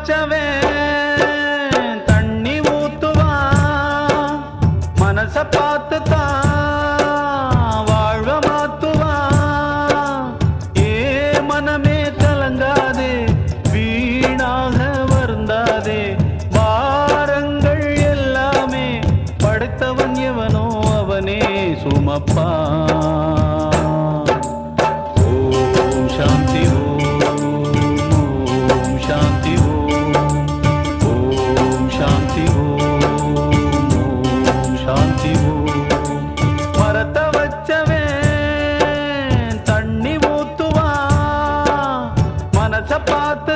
வச்சவன் தண்ணி ஊத்துவான், மனச பார்த்து தான் வாழ்வ மாத்துவான். ஏ மனமே கலங்காதே, வீணாக வருந்தாதே, பாரங்கள் எல்லாமே படைத்தவன் எவனோ அவனே சுமப்பான். ஓம் சாந்தி ஓம், ஓம் சாந்தி ஓம், ஓம் சாந்தி ஓம், ஓம் சாந்தி ஓம். மரத்த வச்சவன் தண்ணி ஊத்துவான், மனச பார்த்து